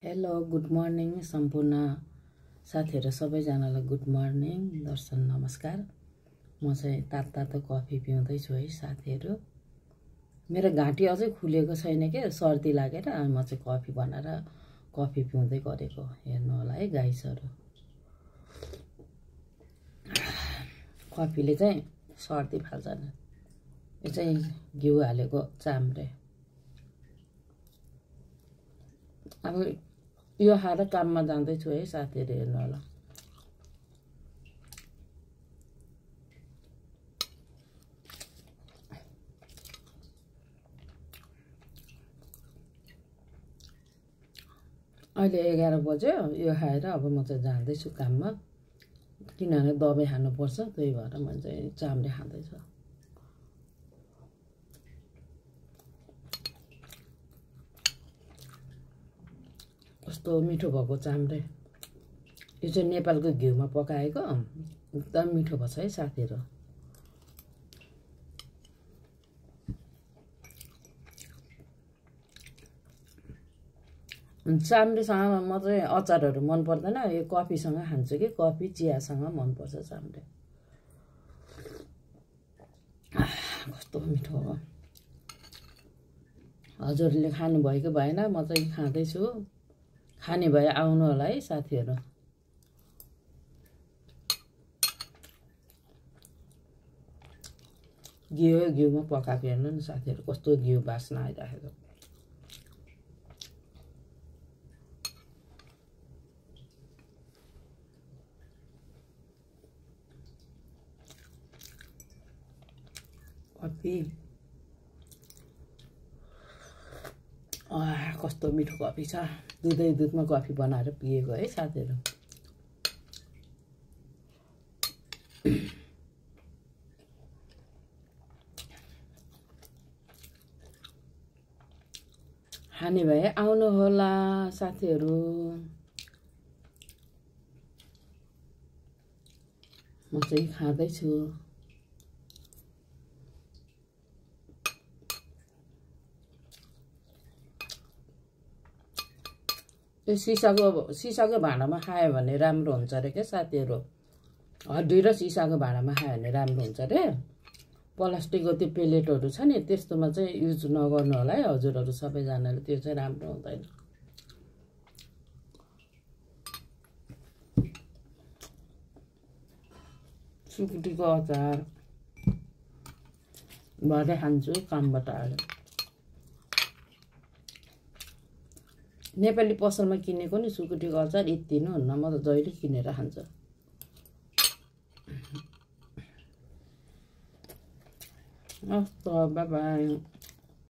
Hello good morning सम्पूर्ण साथीहरु सबैजनालाई गुड मर्निङ दर्शन नमस्कार। म चाहिँ तातो कफी पिउँदै छु है साथीहरु। मेरो घाँटी अझै खुलेको छैन के सर्दी लागेर म चाहिँ कफी बनाएर कफी पिउँदै गरेको हेर्नु होला है गाइसहरु। कफीले चाहिँ सर्दी फाल्छ नि। यो चाहिँ घिउ हालेको चाम्रे। अब यो खाएर काममा जाँदैछु है साथीहरु हेर्नु होला। अहिले 11 बज्यो। यो खाएर अब म चाहिँ जाँदैछु काममा, किनभने दबाई खानुपर्छ। त्यही भएर म चाहिँ चाम्रे खाँदैछु। कस्तो मिठो भएको चाम्रे। यो चाहिँ नेपालको घिउमा पकाएको एकदम मिठो भन्छ है साथीहरु। चाम्रेसँग म चाहिँ अचारहरू मन पर्दैन। यो कफीसँग खान्छु कि कफी चियासँग मन पर्छ चाम्रे। कस्तो मिठो हो। हजुरले खानु भयो कि भएन, म चाहिँ खाँदैछु। खाने भए आउनु होला है साथीहरु। घिउमा पकाएको हेर्नु नि साथीहरु, कस्तो घिउ बास्ना आइराखेको। कफी कस्तो मिठो कफी छ। दुधमा कफी बनाएर पिएको है साथीहरु। खाने भए आउनु होला साथीहरु। म चाहिँ खाँदैछु। यो सिसाको भाँडामा खायो भने राम्रो हुन्छ रे के साथीहरु। हड्डी र सिसाको भाँडामा खायो भने राम्रो हुन्छ रे। प्लास्टिकको त्यो प्लेटहरु छ नि, त्यस्तोमा चाहिँ युज नगर्नु होला है हजुरहरु सबैजनाले। त्यो चाहिँ राम्रो हुँदैन। सुकुटीको अचार भरे खान्छु कामबाट आएर। नेपाली पसलमा किनेको नि सुकुटीको अचार यति नै हुन्न। म त जहिले किनेर खान्छु। By by.